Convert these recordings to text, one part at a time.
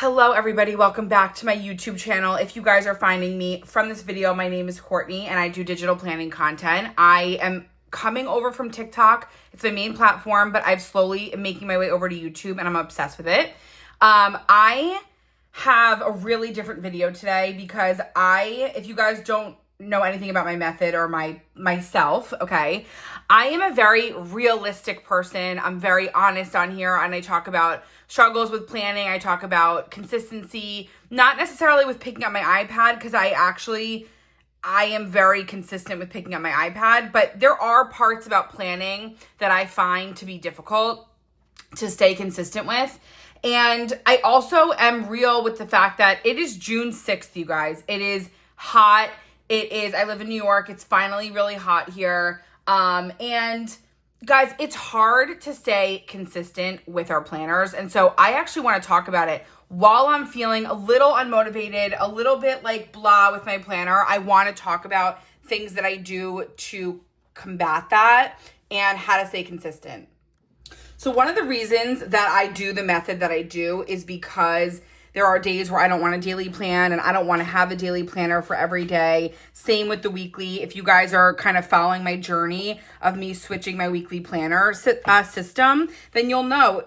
Hello everybody, welcome back to my YouTube channel. If you guys are finding me from this video, my name is Courtney and I do digital planning content. I am coming over from TikTok. It's my main platform, but I've slowly making my way over to YouTube and I'm obsessed with it. I have a really different video today because if you guys don't know anything about my method or myself, okay, I am a very realistic person. I'm very honest on here and I talk about struggles with planning. I talk about consistency, not necessarily with picking up my iPad because I am very consistent with picking up my iPad, but there are parts about planning that I find to be difficult to stay consistent with. And I also am real with the fact that it is June 6th, you guys. It is hot. I live in New York. It's finally really hot here. And guys, it's hard to stay consistent with our planners. And so I actually want to talk about it while I'm feeling a little unmotivated, a little bit like blah with my planner. I want to talk about things that I do to combat that and how to stay consistent. So one of the reasons that I do the method that I do is because there are days where I don't want a daily plan and I don't want to have a daily planner for every day. Same with the weekly. If you guys are kind of following my journey of me switching my weekly planner system, then you'll know,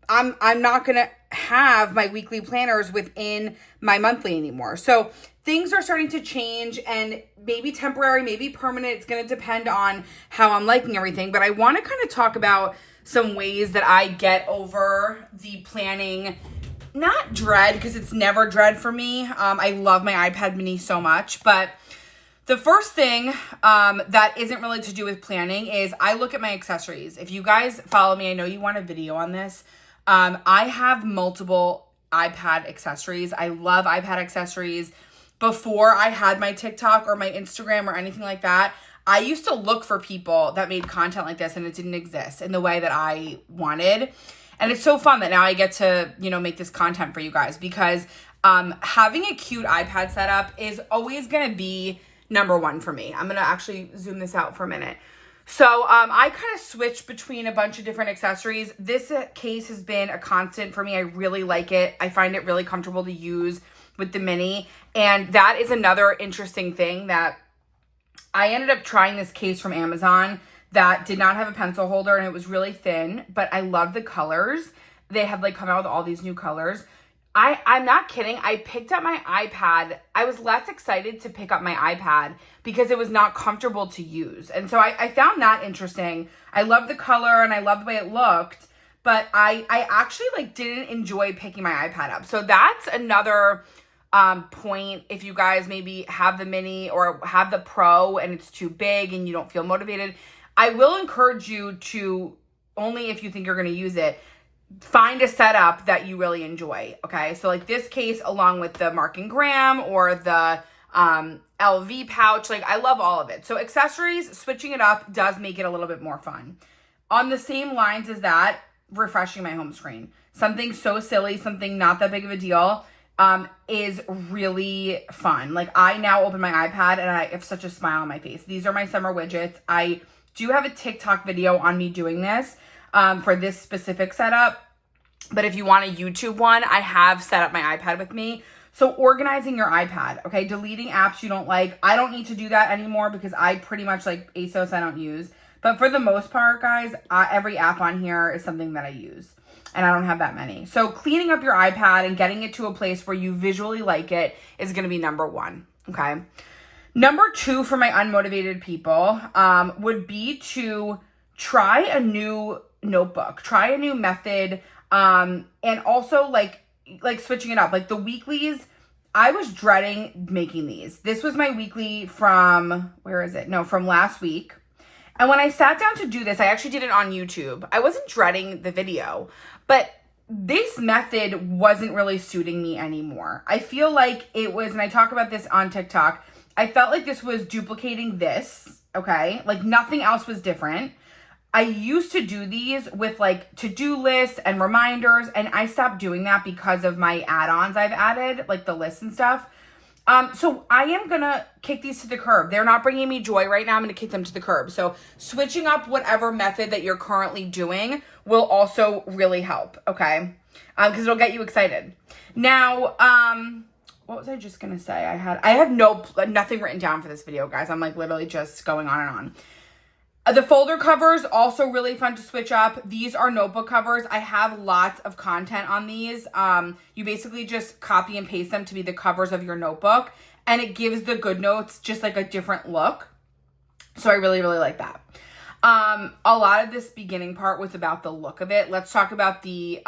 I'm not going to have my weekly planners within my monthly anymore. So things are starting to change and maybe temporary, maybe permanent. It's going to depend on how I'm liking everything. But I want to kind of talk about some ways that I get over the planning. Not dread, because it's never dread for me. I love my iPad mini so much. But the first thing that isn't really to do with planning is I look at my accessories. If you guys follow me, I know you want a video on this. I have multiple iPad accessories. I love iPad accessories. Before I had my TikTok or my Instagram or anything like that, I used to look for people that made content like this and it didn't exist in the way that I wanted. And it's so fun that now I get to, make this content for you guys because having a cute iPad setup is always going to be number one for me. I'm going to actually zoom this out for a minute. So I kind of switch between a bunch of different accessories. This case has been a constant for me. I really like it. I find it really comfortable to use with the mini. And that is another interesting thing that I ended up trying this case from Amazon that did not have a pencil holder and it was really thin, but I love the colors. They have come out with all these new colors. I'm not kidding. I picked up my iPad. I was less excited to pick up my iPad because it was not comfortable to use. And so I found that interesting. I love the color and I love the way it looked, but I actually didn't enjoy picking my iPad up. So that's another point. If you guys maybe have the mini or have the Pro and it's too big and you don't feel motivated, I will encourage you to, only if you think you're going to use it, find a setup that you really enjoy, okay? So this case along with the Mark & Graham or the LV pouch, I love all of it. So accessories, switching it up does make it a little bit more fun. On the same lines as that, refreshing my home screen. Something so silly, something not that big of a deal, is really fun. I now open my iPad and I have such a smile on my face. These are my summer widgets. I do have a TikTok video on me doing this for this specific setup. But if you want a YouTube one, I have set up my iPad with me. So organizing your iPad, okay? Deleting apps you don't like. I don't need to do that anymore because I pretty much ASOS I don't use. But for the most part, guys, every app on here is something that I use. And I don't have that many. So cleaning up your iPad and getting it to a place where you visually like it is going to be number one, okay? Number two for my unmotivated people would be to try a new notebook, try a new method, and also switching it up. The weeklies, I was dreading making these. This was my weekly from, from last week. And when I sat down to do this, I actually did it on YouTube. I wasn't dreading the video, but this method wasn't really suiting me anymore. I feel like it was, and I talk about this on TikTok, I felt like this was duplicating this, okay? Nothing else was different. I used to do these with to-do lists and reminders, and I stopped doing that because of my add-ons I've added, the lists and stuff. So I am going to kick these to the curb. They're not bringing me joy right now. I'm going to kick them to the curb. So switching up whatever method that you're currently doing will also really help, okay? Because it'll get you excited. Now, what was I just gonna say? I have nothing written down for this video, guys. I'm like literally just going on and on. The folder covers, also really fun to switch up. These are notebook covers. I have lots of content on these. You basically just copy and paste them to be the covers of your notebook, and it gives the good notes just like a different look. So I really, really like that. A lot of this beginning part was about the look of it. Let's talk about the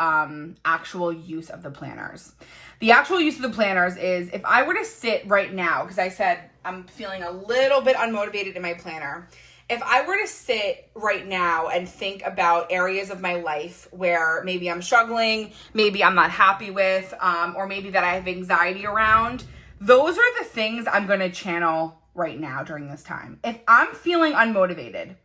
actual use of the planners. The actual use of the planners is, if I were to sit right now, because I said I'm feeling a little bit unmotivated in my planner. If I were to sit right now and think about areas of my life where maybe I'm struggling, maybe I'm not happy with, or maybe that I have anxiety around, those are the things I'm going to channel right now during this time. If I'm feeling unmotivated,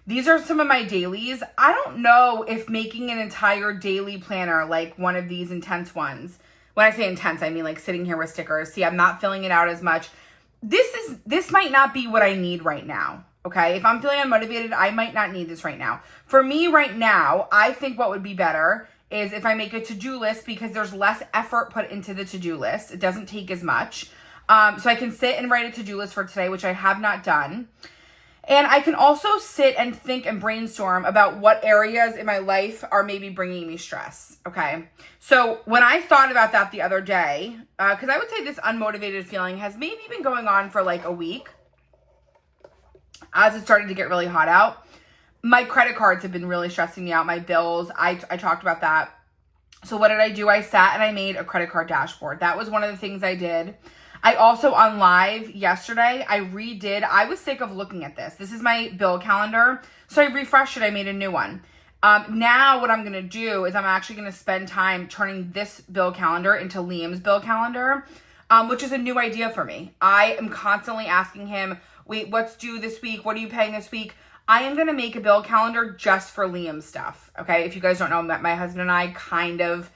these are some of my dailies. I don't know if making an entire daily planner, like one of these intense ones, when I say intense, I mean like sitting here with stickers. See, I'm not filling it out as much. This might not be what I need right now. Okay, if I'm feeling unmotivated, I might not need this right now. For me right now, I think what would be better is if I make a to-do list, because there's less effort put into the to-do list. It doesn't take as much. So I can sit and write a to-do list for today, which I have not done. And I can also sit and think and brainstorm about what areas in my life are maybe bringing me stress, okay? So when I thought about that the other day, because I would say this unmotivated feeling has maybe been going on for like a week, as it started to get really hot out. My credit cards have been really stressing me out, my bills. I talked about that. So what did I do? I sat and I made a credit card dashboard. That was one of the things I did. I also, on live yesterday, I was sick of looking at this. This is my bill calendar. So I refreshed it. I made a new one. Now what I'm going to do is I'm actually going to spend time turning this bill calendar into Liam's bill calendar, which is a new idea for me. I am constantly asking him, wait, what's due this week? What are you paying this week? I am going to make a bill calendar just for Liam's stuff. Okay. If you guys don't know, my husband and I kind of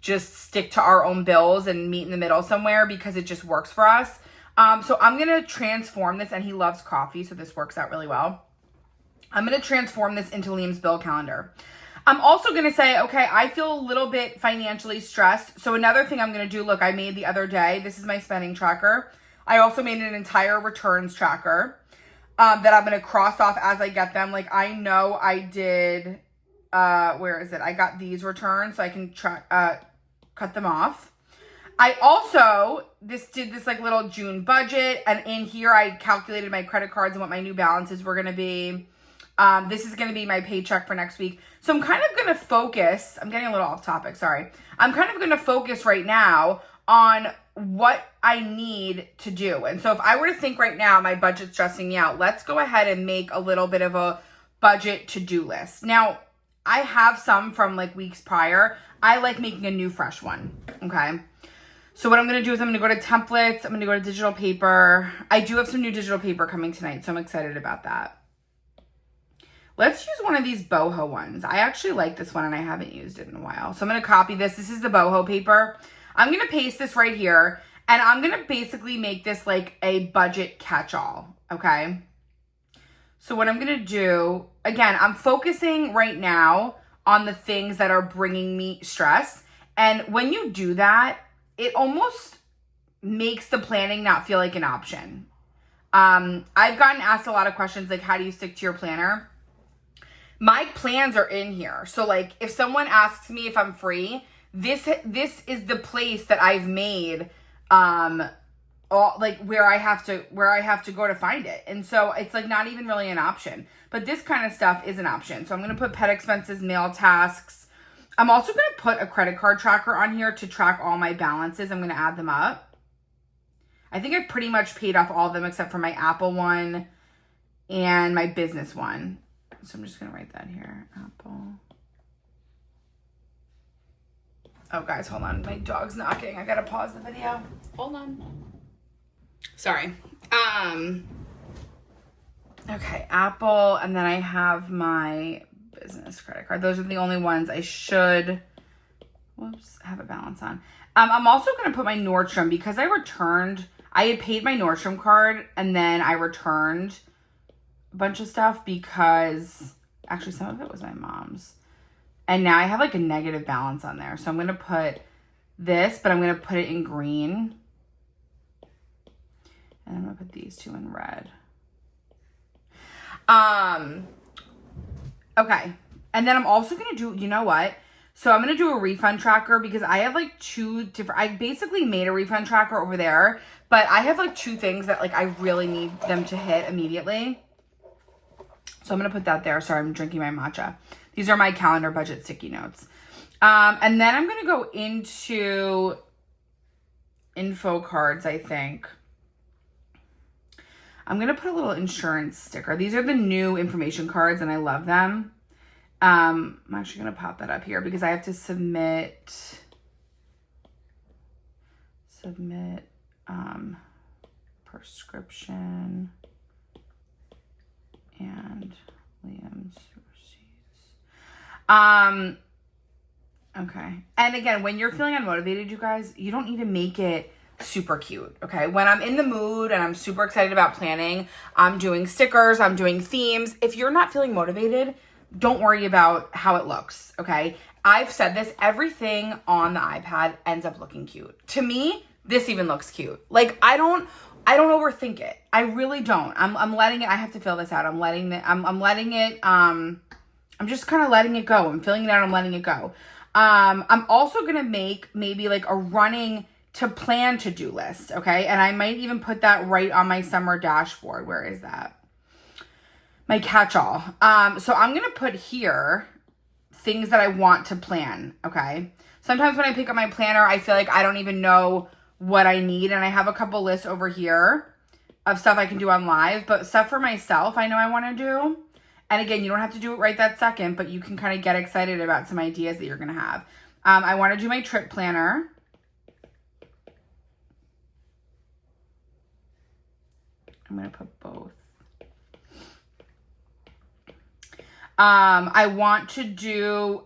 just stick to our own bills and meet in the middle somewhere because it just works for us. So I'm going to transform this, and he loves coffee, so this works out really well. I'm going to transform this into Liam's bill calendar. I'm also going to say, okay, I feel a little bit financially stressed. So another thing I'm going to do, look, I made the other day, this is my spending tracker. I also made an entire returns tracker that I'm going to cross off as I get them. Like, I know I did, where is it? I got these returns, so I can cut them off. I also did this like little June budget, and in here I calculated my credit cards and what my new balances were going to be. This is going to be my paycheck for next week. So I'm kind of going to focus, I'm getting a little off topic, sorry. I'm kind of going to focus right now on what I need to do. And so if I were to think right now, my budget's stressing me out, let's go ahead and make a little bit of a budget to-do list. Now, I have some from like weeks prior. I like making a new fresh one, okay? So what I'm going to do is I'm going to go to templates. I'm going to go to digital paper. I do have some new digital paper coming tonight, so I'm excited about that. Let's use one of these boho ones. I actually like this one and I haven't used it in a while. So I'm going to copy this. This is the boho paper. I'm going to paste this right here, and I'm going to basically make this like a budget catch-all, okay? So what I'm going to do, again, I'm focusing right now on the things that are bringing me stress. And when you do that, it almost makes the planning not feel like an option. I've gotten asked a lot of questions like, how do you stick to your planner? My plans are in here. So like if someone asks me if I'm free, this is the place that I've made like where I have to go to find it. And so it's like not even really an option. But this kind of stuff is an option. So I'm going to put pet expenses, mail tasks. I'm also going to put a credit card tracker on here to track all my balances. I'm going to add them up. I think I've pretty much paid off all of them except for my Apple one and my business one. So I'm just going to write that here. Apple. Oh, guys, hold on. My dog's knocking. I got to pause the video. Hold on. Sorry. Okay, Apple, and then I have my business credit card. Those are the only ones I should, have a balance on. I'm also going to put my Nordstrom because I had paid my Nordstrom card and then I returned a bunch of stuff because, actually some of it was my mom's. And now I have like a negative balance on there. So I'm going to put this, but I'm going to put it in green. And I'm going to put these two in red. Okay. And then I'm also going to do, you know what? So I'm going to do a refund tracker because I have like two different, I basically made a refund tracker over there, but I have like two things that like I really need them to hit immediately. So I'm going to put that there. Sorry, I'm drinking my matcha. These are my calendar budget sticky notes. And then I'm going to go into info cards, I think. I'm going to put a little insurance sticker. These are the new information cards and I love them. I'm actually going to pop that up here because I have to submit prescription and Liam's receipts. Okay. And again, when you're feeling unmotivated, you guys, you don't need to make it super cute. Okay. When I'm in the mood and I'm super excited about planning, I'm doing stickers, I'm doing themes. If you're not feeling motivated, don't worry about how it looks, okay? I've said this, everything on the iPad ends up looking cute. To me, this even looks cute. Like, I don't overthink it. I really don't. I'm letting it, I have to fill this out. I'm just kind of letting it go. I'm filling it out, I'm letting it go. I'm also gonna make maybe like a running to plan to-do list, okay? And I might even put that right on my summer dashboard. Where is that? My catch-all. So I'm going to put here things that I want to plan, okay? Sometimes when I pick up my planner, I feel like I don't even know what I need. And I have a couple lists over here of stuff I can do on live. But stuff for myself I know I want to do. And again, you don't have to do it right that second, but you can kind of get excited about some ideas that you're going to have. I want to do my trip planner. I'm going to put both. I want to do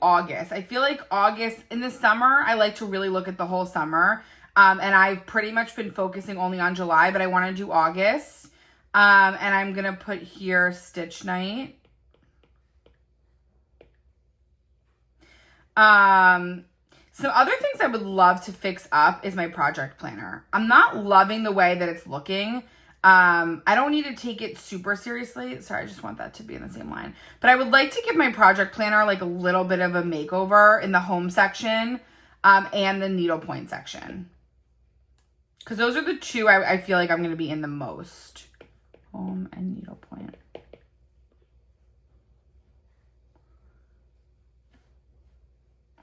August. I feel like August in the summer, I like to really look at the whole summer. And I've pretty much been focusing only on July, but I want to do August. And I'm going to put here stitch night. Some other things I would love to fix up is my project planner. I'm not loving the way that it's looking. I don't need to take it super seriously. Sorry, I just want that to be in the same line. But I would like to give my project planner like a little bit of a makeover in the home section and the needlepoint section. Because those are the two I feel like I'm going to be in the most. Home and needlepoint.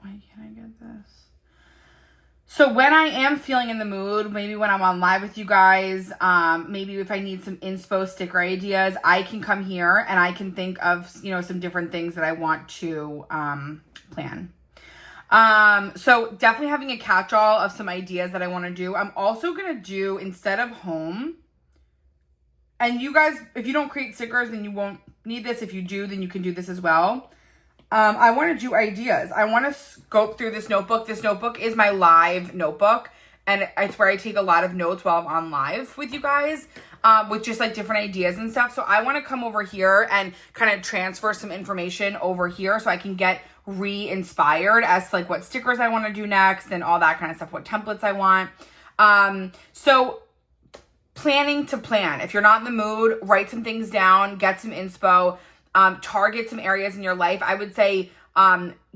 Why can't I get this? So when I am feeling in the mood, maybe when I'm on live with you guys, maybe if I need some inspo sticker ideas, I can come here and I can think of, some different things that I want to plan. So definitely having a catch-all of some ideas that I want to do. I'm also going to do, instead of home, and you guys, if you don't create stickers, then you won't need this. If you do, then you can do this as well. I want to do ideas. I want to scope through this notebook. This notebook is my live notebook, and it's where I take a lot of notes while I'm on live with you guys, with just like different ideas and stuff. So I want to come over here and kind of transfer some information over here so I can get re-inspired as to like what stickers I want to do next and all that kind of stuff, what templates I want. So planning to plan. If you're not in the mood, write some things down, get some inspo. Target some areas in your life. I would say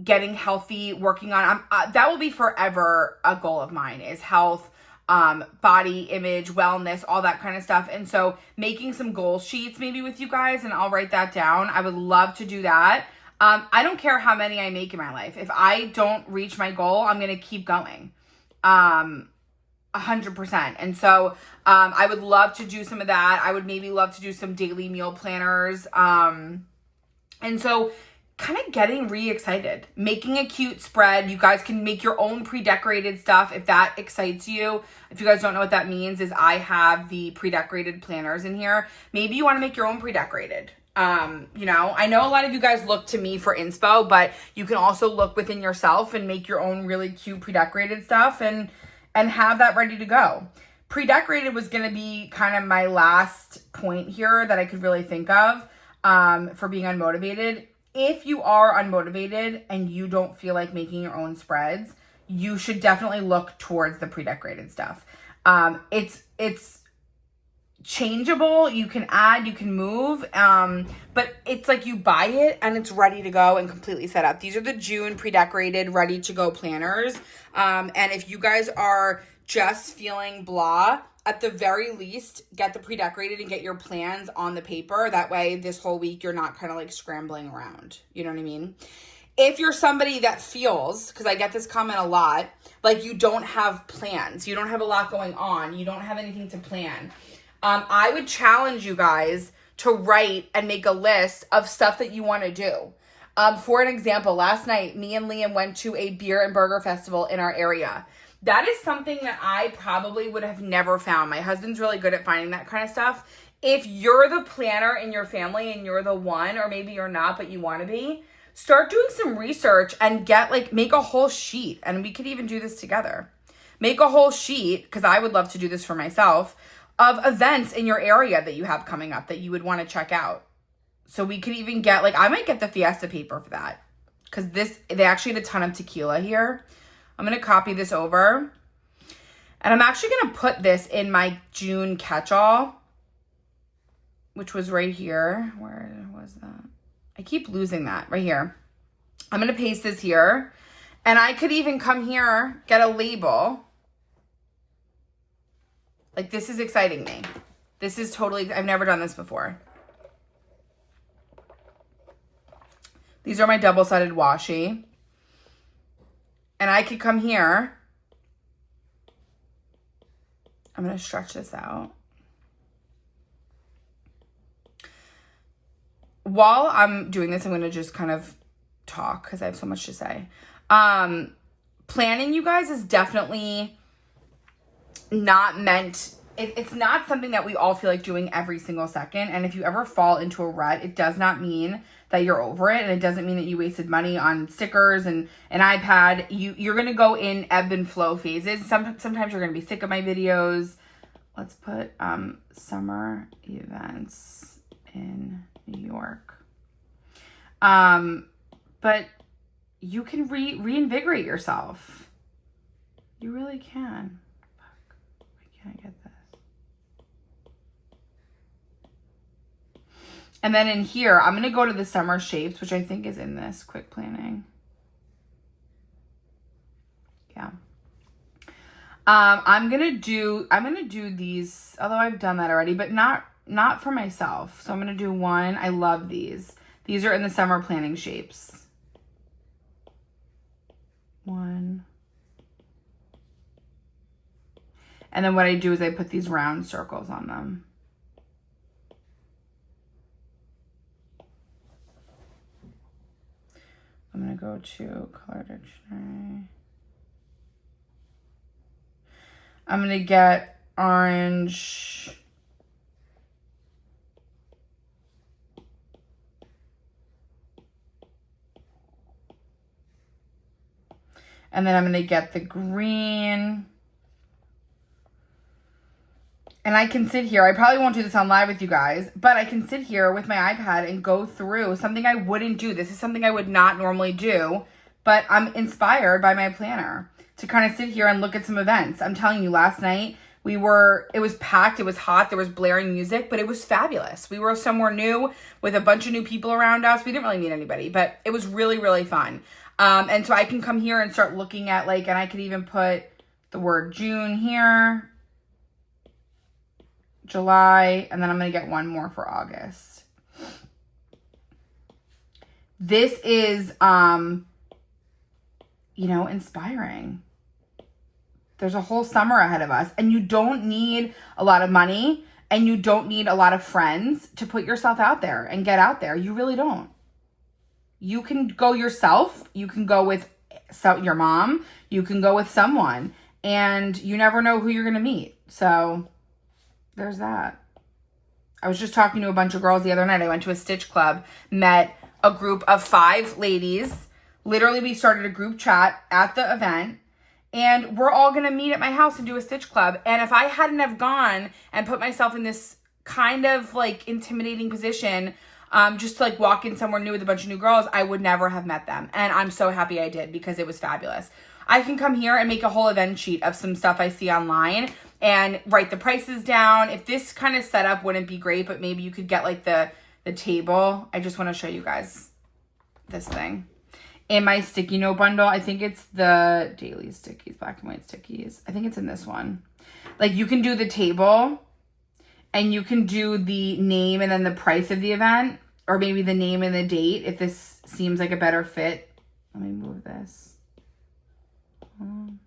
getting healthy, working on, that will be forever a goal of mine, is health, body image, wellness, all that kind of stuff. And so making some goal sheets maybe with you guys, and I'll write that down. I would love to do that. I don't care how many I make in my life. If I don't reach my goal, I'm going to keep going. 100%. And so I would love to do some of that. I would maybe love to do some daily meal planners. And so kind of getting re-excited, making a cute spread. You guys can make your own pre-decorated stuff if that excites you. If you guys don't know what that means, is I have the pre-decorated planners in here. Maybe you want to make your own pre-decorated. I know a lot of you guys look to me for inspo, but you can also look within yourself and make your own really cute pre-decorated stuff and have that ready to go. Pre-decorated was going to be kind of my last point here that I could really think of for being unmotivated. if you are unmotivated and you don't feel like making your own spreads, you should definitely look towards the pre-decorated stuff. It's changeable. You can add, you can move, but it's like you buy it and it's ready to go and completely set up. These are the June pre-decorated, ready to go planners. And if you guys are just feeling blah, at the very least, get the pre-decorated and get your plans on the paper. That way, this whole week, you're not kind of like scrambling around. You know what I mean? If you're somebody that feels, because I get this comment a lot, like you don't have plans, you don't have a lot going on, you don't have anything to plan, I would challenge you guys to write and make a list of stuff that you want to do. For an example, last night, me and Liam went to a beer and burger festival in our area. That is something that I probably would have never found. My husband's really good at finding that kind of stuff. If you're the planner in your family and you're the one, or maybe you're not, but you want to be, start doing some research and make a whole sheet. And we could even do this together. Make a whole sheet, because I would love to do this for myself, of events in your area that you have coming up that you would want to check out. So we could even get, I might get the Fiesta paper for that, because they actually had a ton of tequila here. I'm going to copy this over, and I'm actually going to put this in my June catch-all, which was right here. Where was that? I keep losing that. Right here. I'm going to paste this here, and I could even come here, get a label. This is exciting me. This is totally, I've never done this before. These are my double-sided washi. And I could come here. I'm going to stretch this out. While I'm doing this, I'm going to just kind of talk because I have so much to say. Planning, you guys, is definitely not meant... It's not something that we all feel like doing every single second. And if you ever fall into a rut, it does not mean that you're over it. And it doesn't mean that you wasted money on stickers and an iPad. You're going to go in ebb and flow phases. Sometimes you're going to be sick of my videos. Let's put summer events in New York. But you can reinvigorate yourself. You really can. Fuck. Why can't I get this? And then in here, I'm going to go to the summer shapes, which I think is in this quick planning. Yeah. I'm going to do these, although I've done that already, but not for myself. So I'm going to do one. I love these. These are in the summer planning shapes. One. And then what I do is I put these round circles on them. I'm going to go to color dictionary. I'm going to get orange. And then I'm going to get the green. And I can sit here. I probably won't do this on live with you guys, but I can sit here with my iPad and go through something I wouldn't do. This is something I would not normally do, but I'm inspired by my planner to kind of sit here and look at some events. I'm telling you, last night it was packed, it was hot, there was blaring music, but it was fabulous. We were somewhere new with a bunch of new people around us. We didn't really meet anybody, but it was really, really fun. And so I can come here and start looking at and I could even put the word June here, July, and then I'm going to get one more for August. This is, inspiring. There's a whole summer ahead of us, and you don't need a lot of money, and you don't need a lot of friends to put yourself out there and get out there. You really don't. You can go yourself. You can go with your mom. You can go with someone, and you never know who you're going to meet. So there's that. I was just talking to a bunch of girls the other night. I went to a Stitch Club, met a group of 5 ladies. Literally, we started a group chat at the event, and we're all going to meet at my house and do a Stitch Club. And if I hadn't have gone and put myself in this kind of intimidating position just to like walk in somewhere new with a bunch of new girls, I would never have met them. And I'm so happy I did because it was fabulous. I can come here and make a whole event sheet of some stuff I see online and write the prices down. If this kind of setup wouldn't be great, but maybe you could get like the table. I just want to show you guys this thing. In my sticky note bundle, I think it's the daily stickies, black and white stickies. I think it's in this one. Like you can do the table and you can do the name and then the price of the event, or maybe the name and the date if this seems like a better fit. Let me move this. I'm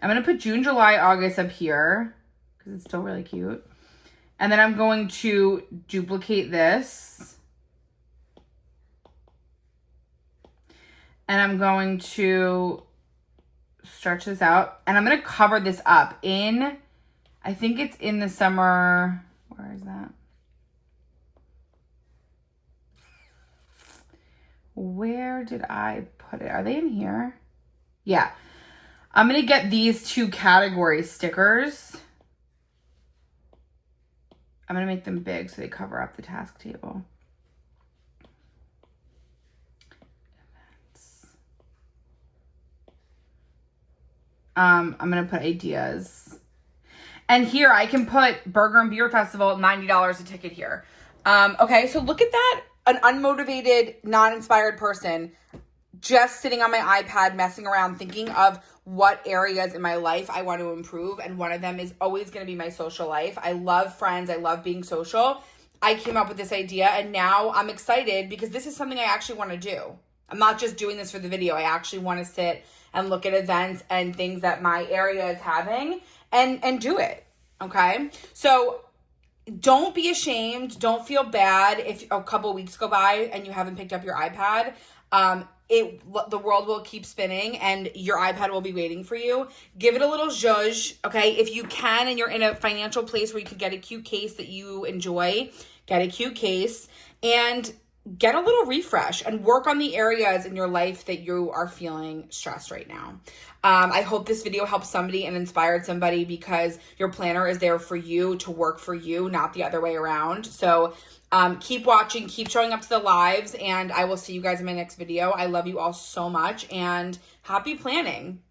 going to put June, July, August up here because it's still really cute. And then I'm going to duplicate this. And I'm going to stretch this out. And I'm going to cover this up in, I think it's in the summer. Where is that? Where did I put it? Are they in here? Yeah. I'm going to get these 2 category stickers. I'm going to make them big so they cover up the task table. I'm going to put ideas. And here I can put Burger and Beer Festival, $90 a ticket here. Okay, so look at that. An unmotivated, non-inspired person just sitting on my iPad, messing around, thinking of what areas in my life I want to improve. And one of them is always going to be my social life. I love friends. I love being social. I came up with this idea and now I'm excited because this is something I actually want to do. I'm not just doing this for the video. I actually want to sit and look at events and things that my area is having and do it. Okay. So don't be ashamed. Don't feel bad if a couple weeks go by and you haven't picked up your iPad. The world will keep spinning and your iPad will be waiting for you. Give it a little zhuzh, okay? If you can and you're in a financial place where you could get a cute case that you enjoy, get a cute case and get a little refresh and work on the areas in your life that you are feeling stressed right now. I hope this video helped somebody and inspired somebody because your planner is there for you to work for you, not the other way around. So keep watching, keep showing up to the lives, and I will see you guys in my next video. I love you all so much and happy planning.